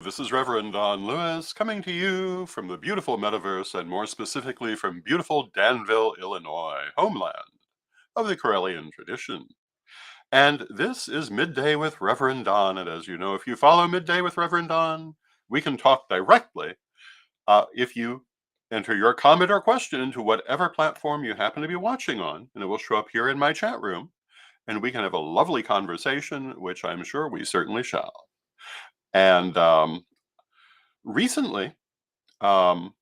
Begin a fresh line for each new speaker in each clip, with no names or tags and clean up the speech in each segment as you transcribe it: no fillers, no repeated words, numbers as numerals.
this is Reverend Don Lewis coming to you from the beautiful metaverse and more specifically from beautiful Danville, Illinois, homeland of the Corellian tradition. And this is Midday with Reverend Don. And as you know, if you follow Midday with Reverend Don, we can talk directly if you enter your comment or question into whatever platform you happen to be watching on, and it will show up here in my chat room, and we can have a lovely conversation, which I'm sure we certainly shall. And recently, um,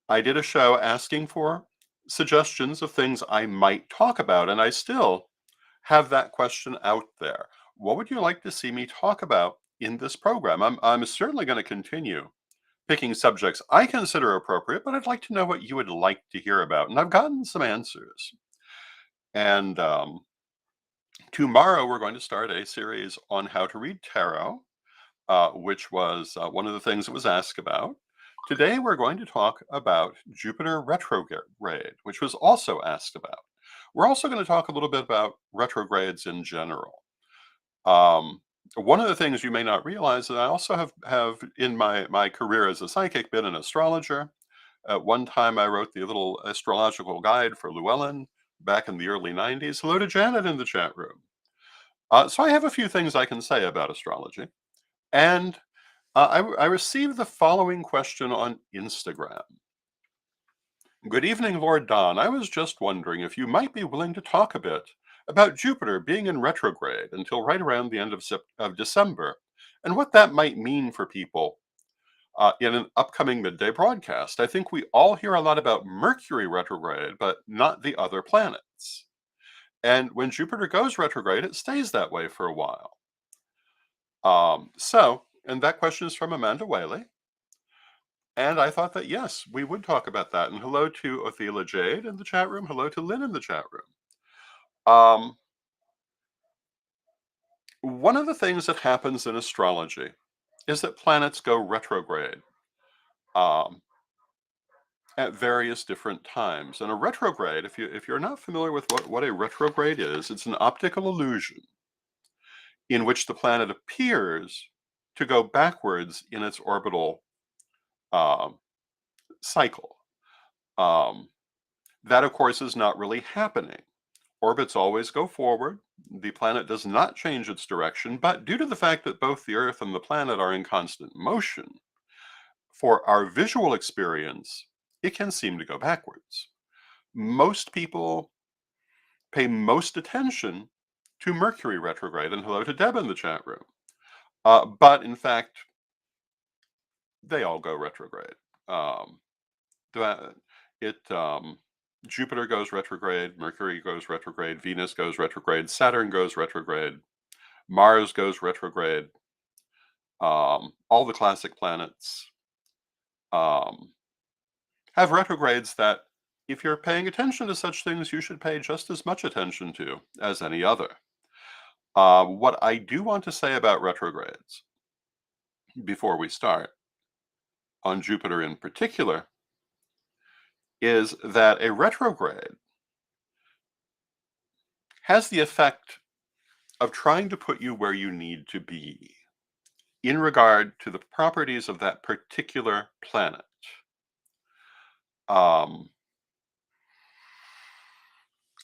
I did a show asking for suggestions of things I might talk about, and I still have that question out there. What would you like to see me talk about in this program? I'm certainly going to continue picking subjects I consider appropriate, but I'd like to know what you would like to hear about. And I've gotten some answers. And tomorrow we're going to start a series on how to read tarot, which was one of the things that was asked about. Today, we're going to talk about Jupiter retrograde, which was also asked about. We're also going to talk a little bit about retrogrades in general. One of the things you may not realize is I also have in my career as a psychic been an astrologer. At one time, I wrote the little astrological guide for Llewellyn back in the early 90s. Hello to Janet in the chat room. So I have a few things I can say about astrology. And I received the following question on Instagram. Good evening, Lord Don. I was just wondering if you might be willing to talk a bit about Jupiter being in retrograde until right around the end of December, and what that might mean for people in an upcoming midday broadcast. I think we all hear a lot about Mercury retrograde, but not the other planets. And when Jupiter goes retrograde, it stays that way for a while. And that question is from Amanda Whaley. And I thought that, yes, we would talk about that. And hello to Othela Jade in the chat room. Hello to Lynn in the chat room. One of the things that happens in astrology is that planets go retrograde um, at various different times. And a retrograde, if you're not familiar with what a retrograde is, it's an optical illusion in which the planet appears to go backwards in its orbital um, cycle. That, of course, is not really happening. Orbits always go forward. The planet does not change its direction, but due to the fact that both the Earth and the planet are in constant motion, for our visual experience, it can seem to go backwards. Most people pay most attention to Mercury retrograde, and hello to Deb in the chat room. But in fact, they all go retrograde. Jupiter goes retrograde, Mercury goes retrograde, Venus goes retrograde, Saturn goes retrograde, Mars goes retrograde. All the classic planets have retrogrades that, if you're paying attention to such things, you should pay just as much attention to as any other. What I do want to say about retrogrades before we start, on Jupiter in particular, is that a retrograde has the effect of trying to put you where you need to be in regard to the properties of that particular planet.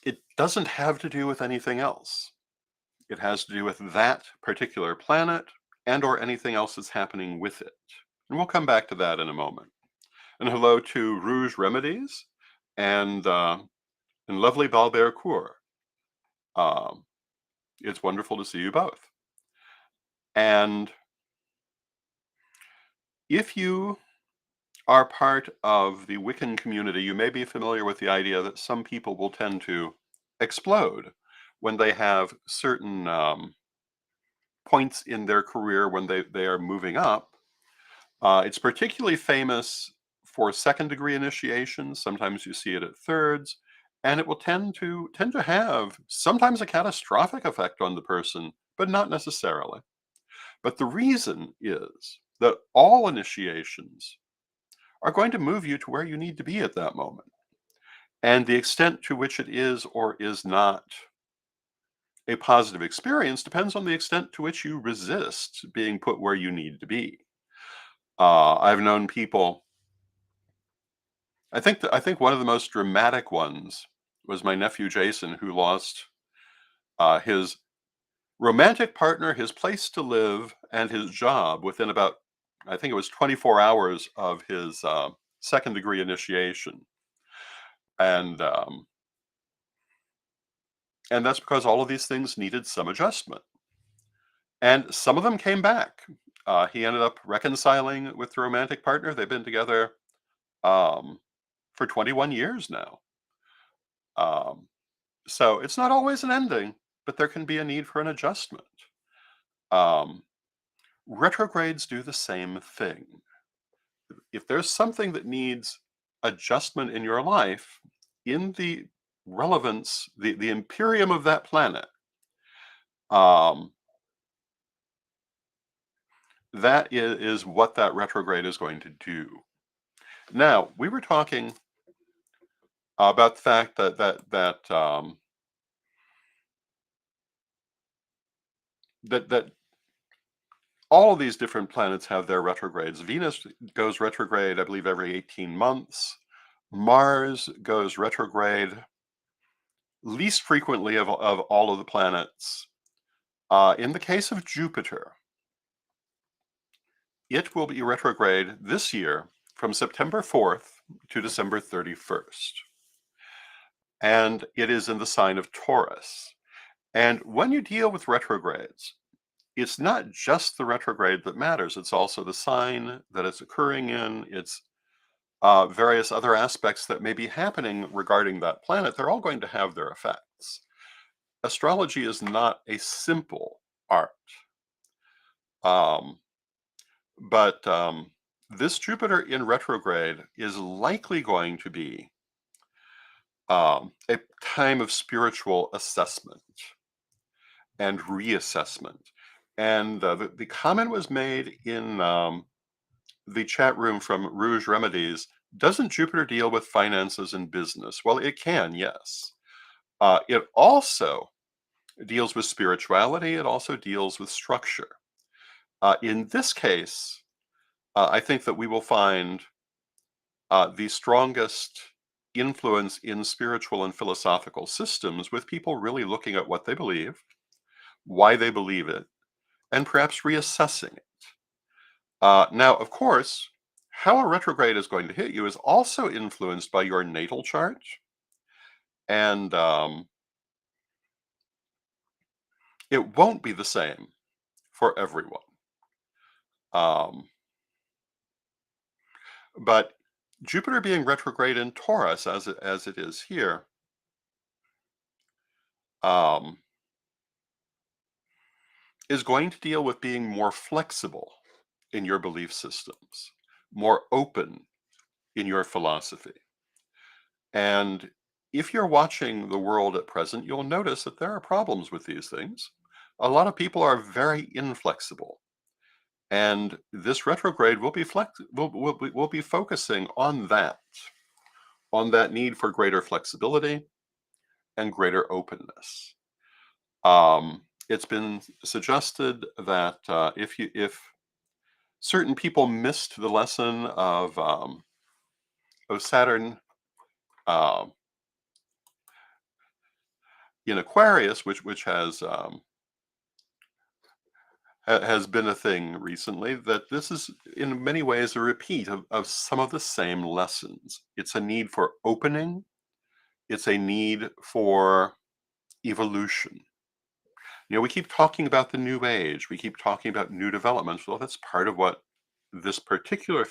It doesn't have to do with anything else. It has to do with that particular planet and or anything else that's happening with it. And we'll come back to that in a moment. And hello to Rouge Remedies and lovely Balbert Cour. It's wonderful to see you both. And if you are part of the Wiccan community, you may be familiar with the idea that some people will tend to explode when they have certain points in their career when they are moving up. It's particularly famous for second degree initiations. Sometimes you see it at thirds, and it will tend to have sometimes a catastrophic effect on the person, but not necessarily. But the reason is that all initiations are going to move you to where you need to be at that moment. And the extent to which it is or is not a positive experience depends on the extent to which you resist being put where you need to be. I've known people. I think one of the most dramatic ones was my nephew Jason, who lost his romantic partner, his place to live, and his job within about, I think it was 24 hours of his second degree initiation, and um, and that's because all of these things needed some adjustment, and some of them came back. He ended up reconciling with the romantic partner. They've been together um, for 21 years now. Um, so it's not always an ending, but there can be a need for an adjustment. Um, Retrogrades do the same thing. If there's something that needs adjustment in your life, in the relevance, the imperium of that planet, um, that is what that retrograde is going to do. Now, we were talking about the fact that all of these different planets have their retrogrades. Venus goes retrograde, I believe, every 18 months. Mars goes retrograde least frequently of all of the planets. In the case of Jupiter, it will be retrograde this year from September 4th to December 31st. And it is in the sign of Taurus. And when you deal with retrogrades, it's not just the retrograde that matters, it's also the sign that it's occurring in, it's various other aspects that may be happening regarding that planet. They're all going to have their effects. Astrology is not a simple art. Um, but this Jupiter in retrograde is likely going to be a time of spiritual assessment and reassessment. And the comment was made in the chat room from Rouge Remedies. Doesn't Jupiter deal with finances and business? Well, it can, yes. It also deals with spirituality. It also deals with structure. In this case, I think that we will find the strongest influence in spiritual and philosophical systems with people really looking at what they believe, why they believe it, and perhaps reassessing it. Now, of course, how a retrograde is going to hit you is also influenced by your natal chart, and it won't be the same for everyone. Um, but Jupiter being retrograde in Taurus, as it is here, um, is going to deal with being more flexible in your belief systems, more open in your philosophy. And if you're watching the world at present, you'll notice that there are problems with these things. A lot of people are very inflexible. And this retrograde will be will be focusing on that need for greater flexibility and greater openness. It's been suggested that if certain people missed the lesson of Saturn uh, in Aquarius, which has been a thing recently, that this is in many ways a repeat of some of the same lessons. It's a need for opening. It's a need for evolution. You know, we keep talking about the new age. We keep talking about new developments. Well, that's part of what this particular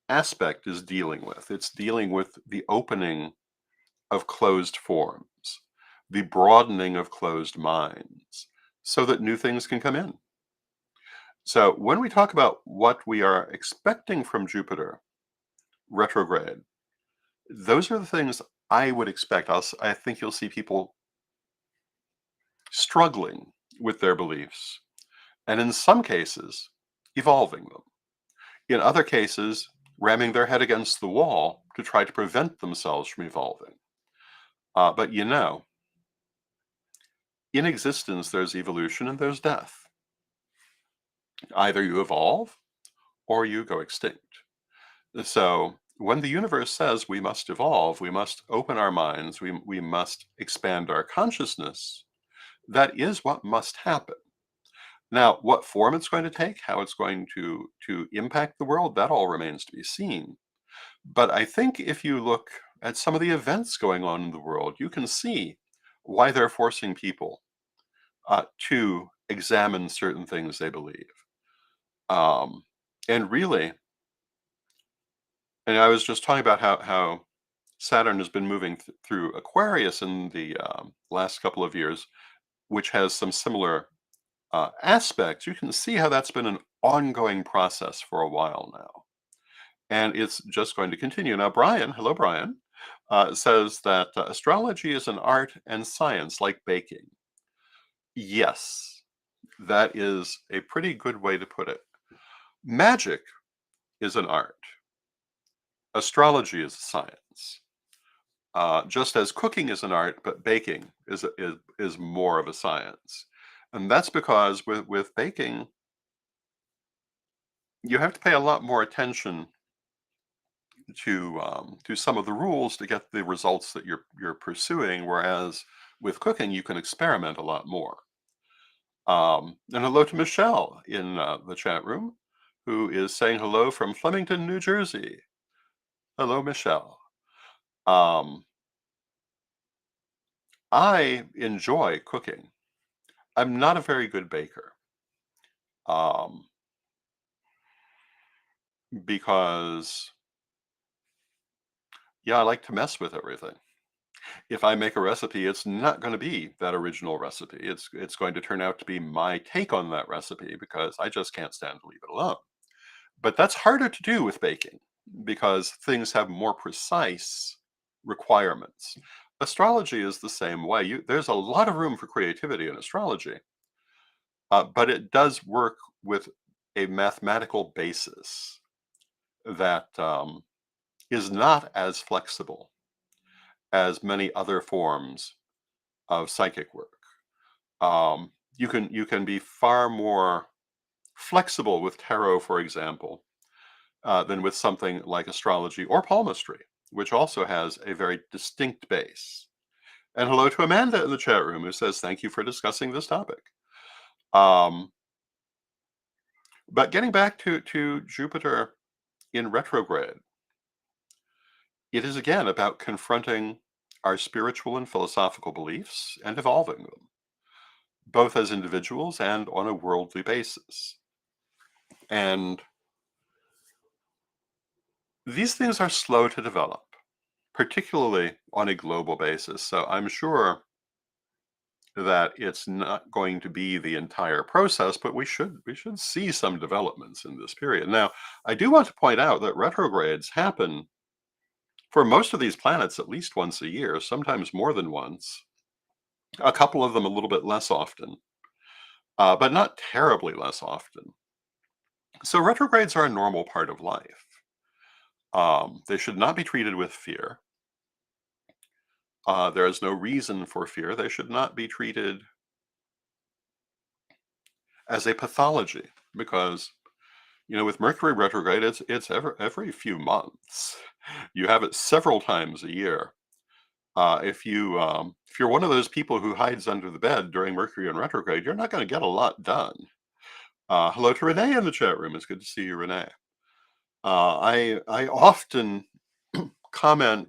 aspect is dealing with. It's dealing with the opening of closed forms, the broadening of closed minds, so that new things can come in. So when we talk about what we are expecting from Jupiter retrograde, those are the things I would expect. I think you'll see people struggling with their beliefs, and in some cases, evolving them. In other cases, ramming their head against the wall to try to prevent themselves from evolving. But you know, in existence, there's evolution and there's death. Either you evolve or you go extinct. So when the universe says we must evolve, we must open our minds, we must expand our consciousness, that is what must happen. Now, what form it's going to take, how it's going to impact the world, that all remains to be seen. But I think if you look at some of the events going on in the world, you can see why they're forcing people to examine certain things they believe. Um, and really, and I was just talking about how Saturn has been moving through Aquarius in the last couple of years, which has some similar aspects. You can see how that's been an ongoing process for a while now. And it's just going to continue. Now, Brian, hello, Brian, says that astrology is an art and science like baking. Yes, that is a pretty good way to put it. Magic is an art, astrology is a science. Just as cooking is an art, but baking is more of a science. And that's because with baking, you have to pay a lot more attention to some of the rules to get the results that you're pursuing, whereas with cooking you can experiment a lot more. And hello to Michelle in the chat room, who is saying hello from Flemington, New Jersey. Hello, Michelle. Um, I enjoy cooking. I'm not a very good baker um, because, yeah, I like to mess with everything. If I make a recipe, it's not going to be that original recipe. It's going to turn out to be my take on that recipe because I just can't stand to leave it alone. But that's harder to do with baking because things have more precise requirements. Astrology is the same way. There's a lot of room for creativity in astrology, but it does work with a mathematical basis that is not as flexible as many other forms of psychic work. You can be far more flexible with tarot, for example, than with something like astrology or palmistry, which also has a very distinct base. And hello to Amanda in the chat room who says, thank you for discussing this topic. Um, but getting back to Jupiter in retrograde, it is again about confronting our spiritual and philosophical beliefs and evolving them, both as individuals and on a worldly basis. And these things are slow to develop, particularly on a global basis. So I'm sure that it's not going to be the entire process, but we should see some developments in this period. Now, I do want to point out that retrogrades happen for most of these planets at least once a year, sometimes more than once. A couple of them a little bit less often, but not terribly less often. So retrogrades are a normal part of life. They should not be treated with fear. There is no reason for fear. They should not be treated as a pathology because, with Mercury retrograde, it's every few months. You have it several times a year. If you're one of those people who hides under the bed during Mercury in retrograde, you're not going to get a lot done. Hello to Renee in the chat room. It's good to see you, Renee. I often comment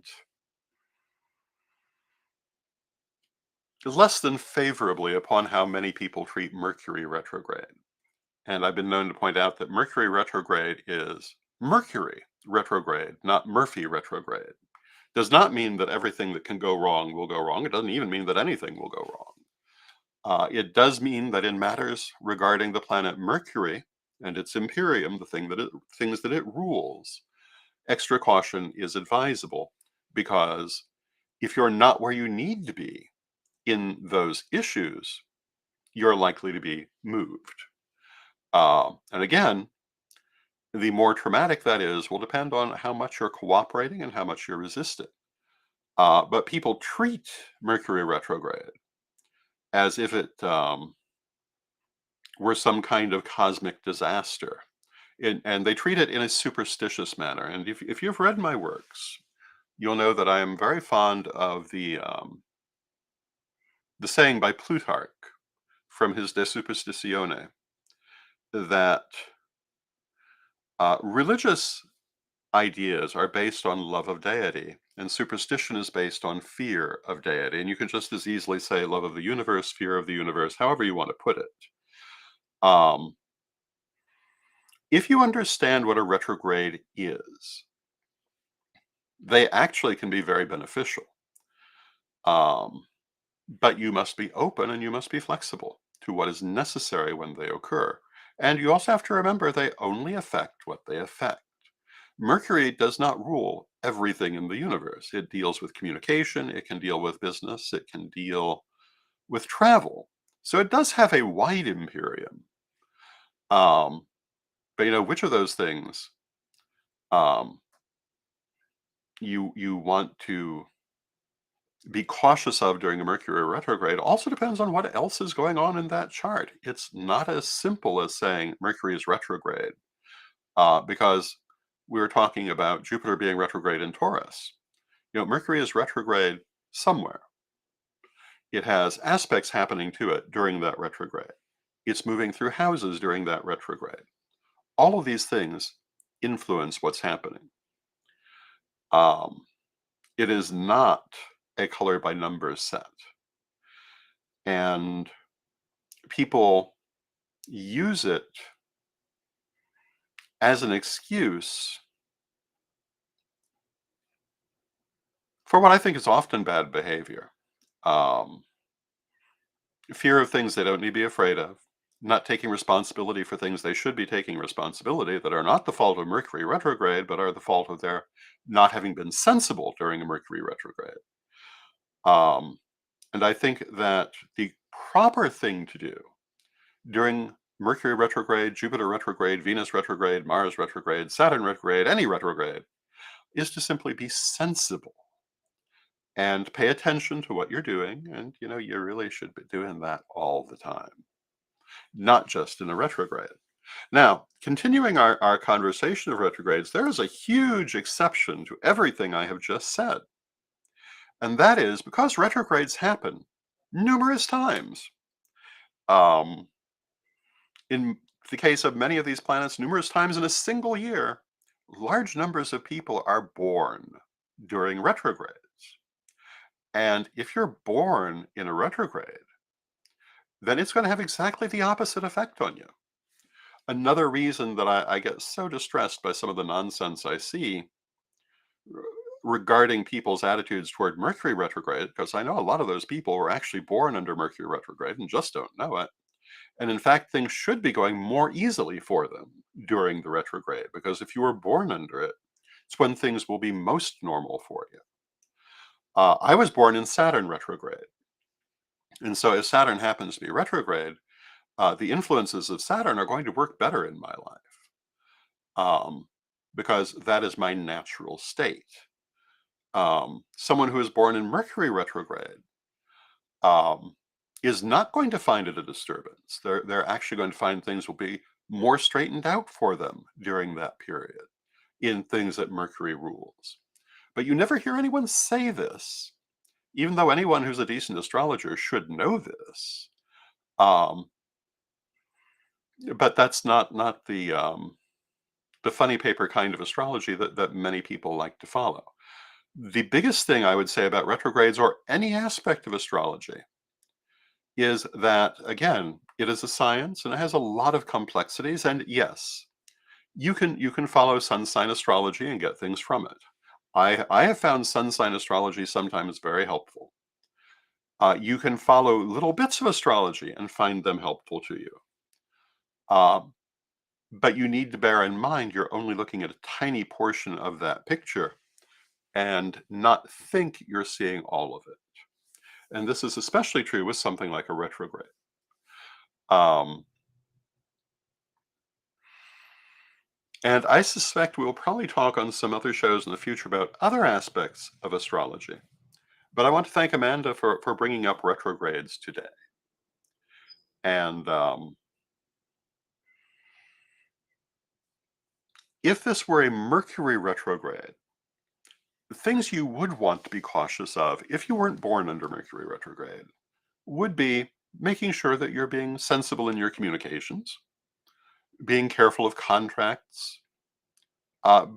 less than favorably upon how many people treat Mercury retrograde. And I've been known to point out that Mercury retrograde is Mercury retrograde, not Murphy retrograde. Does not mean that everything that can go wrong will go wrong. It doesn't even mean that anything will go wrong. It does mean that in matters regarding the planet Mercury and its imperium, things that it rules, extra caution is advisable because if you're not where you need to be in those issues, you're likely to be moved. And again, the more traumatic that is will depend on how much you're cooperating and how much you're resisting. But people treat Mercury retrograde as if it were some kind of cosmic disaster. And they treat it in a superstitious manner. And if you've read my works, you'll know that I am very fond of the saying by Plutarch from his De Superstitione that religious ideas are based on love of deity, and superstition is based on fear of deity. And you can just as easily say love of the universe, fear of the universe, however you want to put it. Um, if you understand what a retrograde is, they actually can be very beneficial. Um, but you must be open and you must be flexible to what is necessary when they occur. And you also have to remember they only affect what they affect. Mercury does not rule everything in the universe. It deals with communication, it can deal with business, it can deal with travel. So it does have a wide imperium. Um, but which of those things um, you want to be cautious of during a Mercury retrograde also depends on what else is going on in that chart. It's not as simple as saying Mercury is retrograde because we're talking about Jupiter being retrograde in Taurus. Mercury is retrograde somewhere. It has aspects happening to it during that retrograde. It's moving through houses during that retrograde. All of these things influence what's happening. It is not a color by numbers set. And people use it as an excuse for what I think is often bad behavior. Um, Fear of things they don't need to be afraid of, not taking responsibility for things they should be taking responsibility that are not the fault of Mercury retrograde, but are the fault of their not having been sensible during a Mercury retrograde. Um, and I think that the proper thing to do during Mercury retrograde, Jupiter retrograde, Venus retrograde, Mars retrograde, Saturn retrograde, any retrograde, is to simply be sensible and pay attention to what you're doing. And, you really should be doing that all the time, not just in a retrograde. Now, continuing our conversation of retrogrades, there is a huge exception to everything I have just said. And that is because retrogrades happen numerous times. Um, in the case of many of these planets, numerous times in a single year, large numbers of people are born during retrogrades. And if you're born in a retrograde, then it's going to have exactly the opposite effect on you. Another reason that I get so distressed by some of the nonsense I see regarding people's attitudes toward Mercury retrograde, because I know a lot of those people were actually born under Mercury retrograde and just don't know it. And in fact, things should be going more easily for them during the retrograde, because if you were born under it, it's when things will be most normal for you. I was born in Saturn retrograde. And so if Saturn happens to be retrograde, the influences of Saturn are going to work better in my life because that is my natural state. Someone who is born in Mercury retrograde um, is not going to find it a disturbance. They're actually going to find things will be more straightened out for them during that period in things that Mercury rules. But you never hear anyone say this, even though anyone who's a decent astrologer should know this. Um, but that's not the funny paper kind of astrology that many people like to follow. The biggest thing I would say about retrogrades or any aspect of astrology is that, again, it is a science and it has a lot of complexities. And yes, you can follow sun sign astrology and get things from it. I have found sun sign astrology sometimes very helpful. You can follow little bits of astrology and find them helpful to you. Um, but you need to bear in mind you're only looking at a tiny portion of that picture and not think you're seeing all of it. And this is especially true with something like a retrograde. Um, and I suspect we'll probably talk on some other shows in the future about other aspects of astrology. But I want to thank Amanda for bringing up retrogrades today. And If this were a Mercury retrograde, things you would want to be cautious of if you weren't born under Mercury retrograde would be making sure that you're being sensible in your communications, being careful of contracts,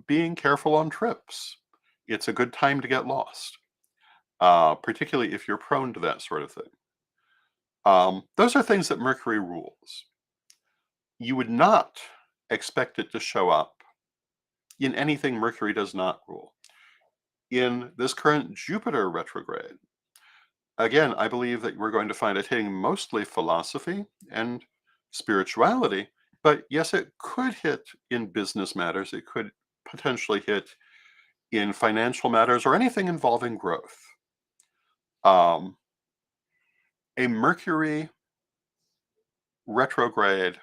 being careful on trips. It's a good time to get lost, particularly if you're prone to that sort of thing. Those are things that Mercury rules. You would not expect it to show up in anything Mercury does not rule. In this current Jupiter retrograde, again, I believe that we're going to find it hitting mostly philosophy and spirituality, but yes, it could hit in business matters. It could potentially hit in financial matters or anything involving growth. Um, a Mercury retrograde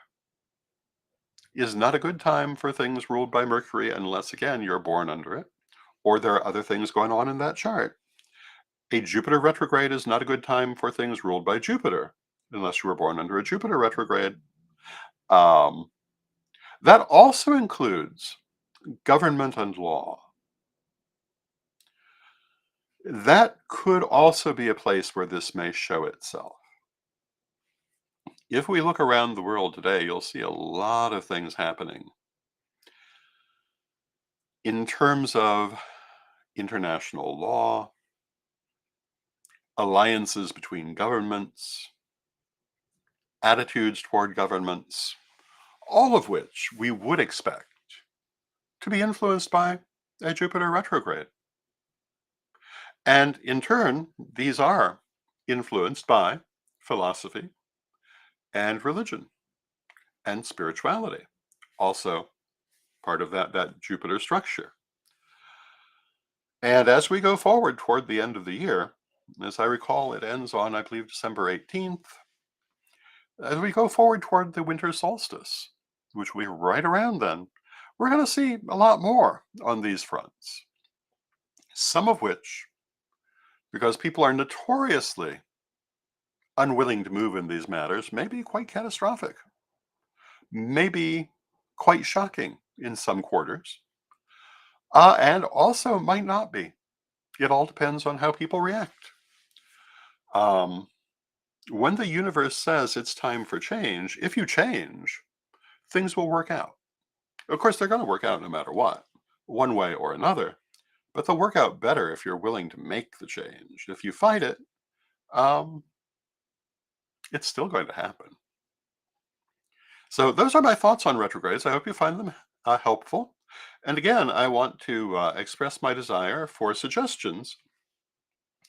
is not a good time for things ruled by Mercury unless, again, you're born under it or there are other things going on in that chart. A Jupiter retrograde is not a good time for things ruled by Jupiter unless you were born under a Jupiter retrograde. Um, that also includes government and law. That could also be a place where this may show itself. If we look around the world today, you'll see a lot of things happening in terms of international law, alliances between governments, attitudes toward governments, all of which we would expect to be influenced by a Jupiter retrograde. And in turn, these are influenced by philosophy and religion and spirituality, also part of that Jupiter structure. And as we go forward toward the end of the year, as I recall, it ends on, I believe, December 18th. As we go forward toward the winter solstice, which will be right around then, we're going to see a lot more on these fronts. Some of which, because people are notoriously unwilling to move in these matters, may be quite catastrophic, may be quite shocking in some quarters, and also might not be. It all depends on how people react. Um, when the universe says it's time for change, if you change, things will work out. Of course, they're going to work out no matter what, one way or another, but they'll work out better if you're willing to make the change. If you fight it, um, it's still going to happen. So those are my thoughts on retrogrades. I hope you find them helpful. And again, I want to express my desire for suggestions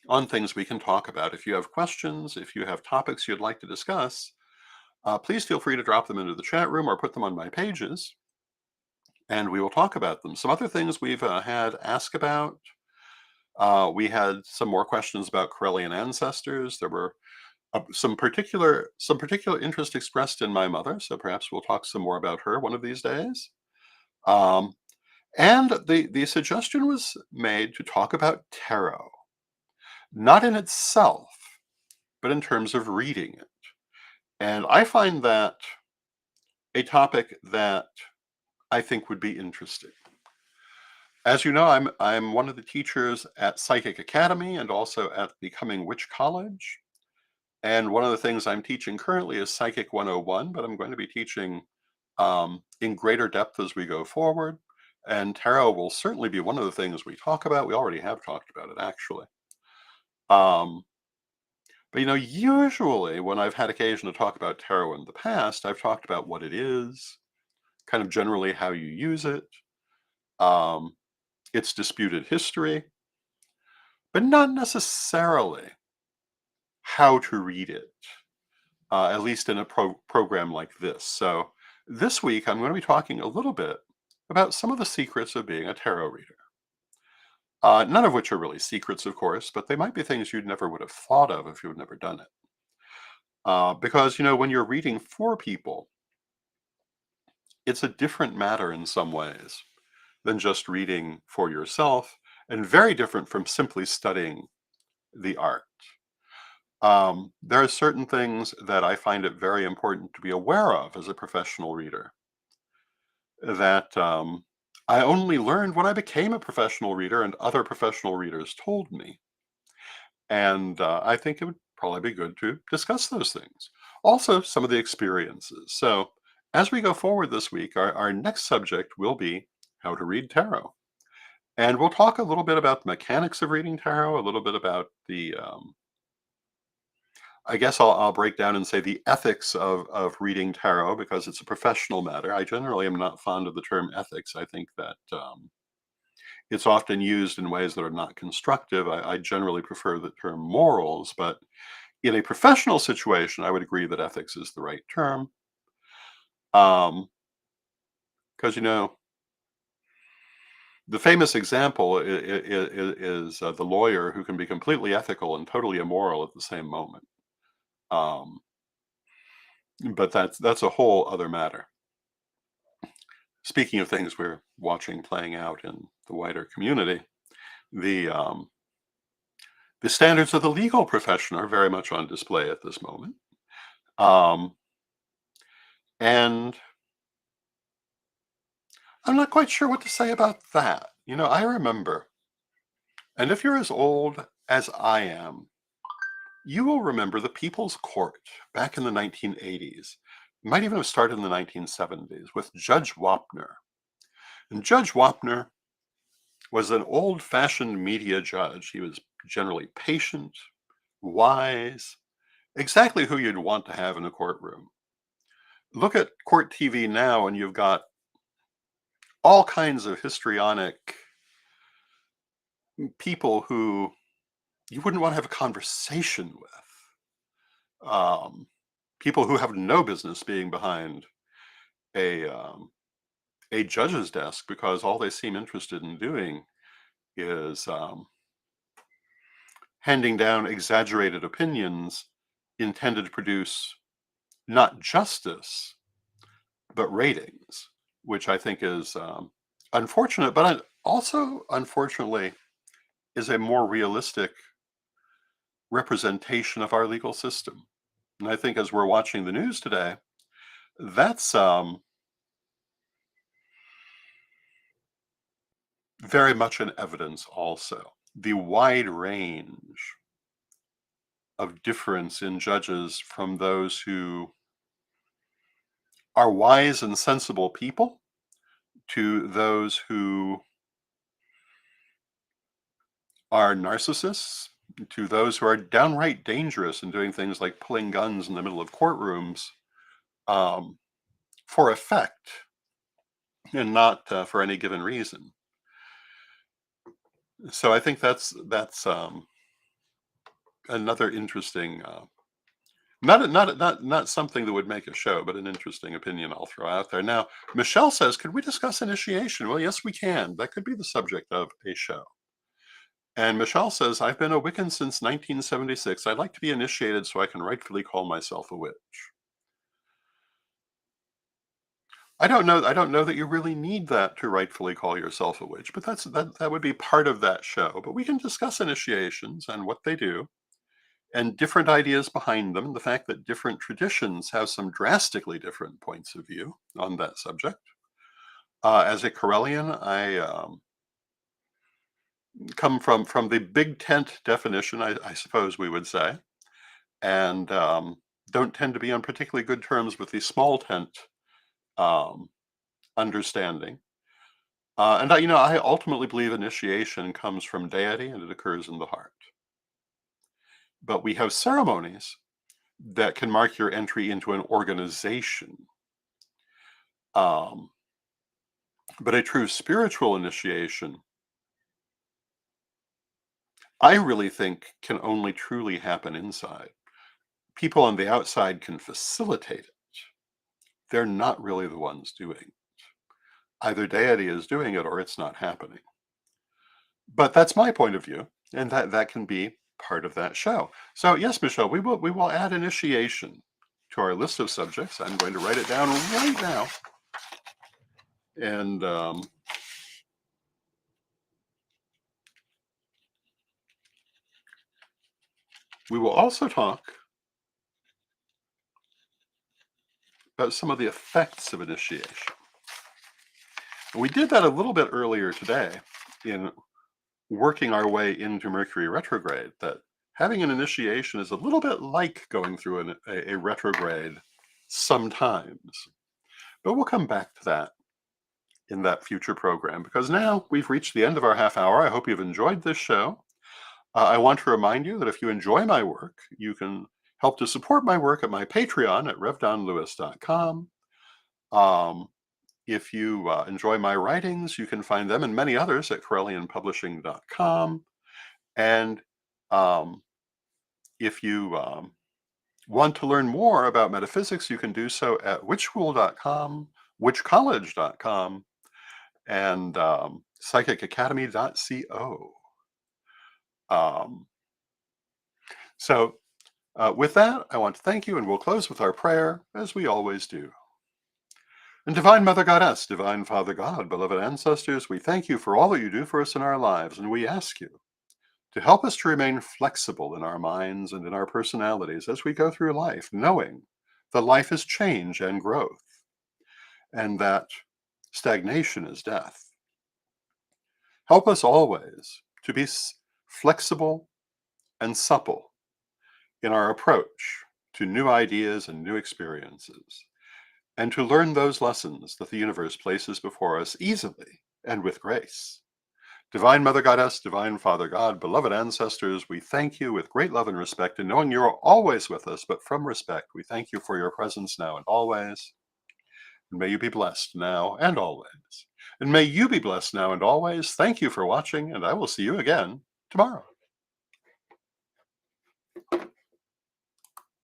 on things we can talk about. If you have questions, if you have topics you'd like to discuss, please feel free to drop them into the chat room or put them on my pages, and we will talk about them. Some other things we've had ask about. We had some more questions about Corellian ancestors. There were some particular interest expressed in my mother, so perhaps we'll talk some more about her one of these days. Um, and the suggestion was made to talk about tarot, not in itself, but in terms of reading it. And I find that a topic that I think would be interesting. As you know, I'm one of the teachers at Psychic Academy and also at Becoming Witch College. And one of the things I'm teaching currently is Psychic 101, but I'm going to be teaching in greater depth as we go forward. And tarot will certainly be one of the things we talk about. We already have talked about it, actually. Um, but usually when I've had occasion to talk about tarot in the past, I've talked about what it is, kind of generally how you use it, um, its disputed history, but not necessarily how to read it, at least in a program like this. So this week, I'm going to be talking a little bit about some of the secrets of being a tarot reader. None of which are really secrets, of course, but they might be things you never would have thought of if you had never done it. Because, when you're reading for people, it's a different matter in some ways than just reading for yourself, and very different from simply studying the art. There are certain things that I find it very important to be aware of as a professional reader that I only learned when I became a professional reader and other professional readers told me. And I think it would probably be good to discuss those things. Also, some of the experiences. So, as we go forward this week, our next subject will be how to read tarot. And we'll talk a little bit about the mechanics of reading tarot, a little bit about I guess I'll break down and say the ethics of reading tarot because it's a professional matter. I generally am not fond of the term ethics. I think that it's often used in ways that are not constructive. I generally prefer the term morals, but in a professional situation, I would agree that ethics is the right term. Because, the famous example is the lawyer who can be completely ethical and totally immoral at the same moment. Um, but that's a whole other matter. Speaking of things we're watching playing out in the wider community, the um, the standards of the legal profession are very much on display at this moment. Um, and I'm not quite sure what to say about that. I remember, and if you're as old as I am, you will remember the People's Court back in the 1980s. It might even have started in the 1970s with Judge Wapner. And Judge Wapner was an old-fashioned media judge. He was generally patient, wise, exactly who you'd want to have in a courtroom. Look at court TV now, and you've got all kinds of histrionic people who you wouldn't want to have a conversation with. People who have no business being behind a a judge's desk because all they seem interested in doing is handing down exaggerated opinions intended to produce not justice but ratings, which I think is unfortunate, but also unfortunately is a more realistic representation of our legal system. And I think as we're watching the news today, that's very much in evidence also. The wide range of difference in judges from those who are wise and sensible people to those who are narcissists, to those who are downright dangerous and doing things like pulling guns in the middle of courtrooms um, for effect and not for any given reason. So I think that's another interesting, not something that would make a show, but an interesting opinion I'll throw out there. Now, Michelle says, "Could we discuss initiation?" Well, yes, we can. That could be the subject of a show. And Michelle says, "I've been a Wiccan since 1976. I'd like to be initiated so I can rightfully call myself a witch." I don't know. I don't know that you really need that to rightfully call yourself a witch, but that would be part of that show. But we can discuss initiations and what they do and different ideas behind them, the fact that different traditions have some drastically different points of view on that subject. As a Corellian, I come from the big tent definition, I suppose we would say, and don't tend to be on particularly good terms with the small tent um, understanding. And I ultimately believe initiation comes from deity and it occurs in the heart. But we have ceremonies that can mark your entry into an organization. Um, but a true spiritual initiation, I really think, can only truly happen inside. People on the outside can facilitate it. They're not really the ones doing it. Either deity is doing it or it's not happening. But that's my point of view, and that can be part of that show. So yes, Michelle, we will add initiation to our list of subjects. I'm going to write it down right now, and we will also talk about some of the effects of initiation. We did that a little bit earlier today in working our way into Mercury retrograde, that having an initiation is a little bit like going through a retrograde sometimes. But we'll come back to that in that future program, because now we've reached the end of our half hour. I hope you've enjoyed this show. I want to remind you that if you enjoy my work, you can help to support my work at my Patreon at revdonlewis.com. Um, if you enjoy my writings, you can find them and many others at corellianpublishing.com. And um, if you want to learn more about metaphysics, you can do so at witchschool.com, witchcollege.com, and psychicacademy.co. Um, so with that, I want to thank you, and we'll close with our prayer, as we always do. And Divine Mother Goddess, Divine Father God, beloved ancestors, we thank you for all that you do for us in our lives, and we ask you to help us to remain flexible in our minds and in our personalities as we go through life, knowing that life is change and growth, and that stagnation is death. Help us always to be flexible and supple in our approach to new ideas and new experiences, and to learn those lessons that the universe places before us easily and with grace. Divine Mother Goddess, Divine Father God, beloved ancestors, we thank you with great love and respect, and knowing you're always with us, but from respect, we thank you for your presence now and always. And may you be blessed now and always. And may you be blessed now and always. Thank you for watching, and I will see you again tomorrow.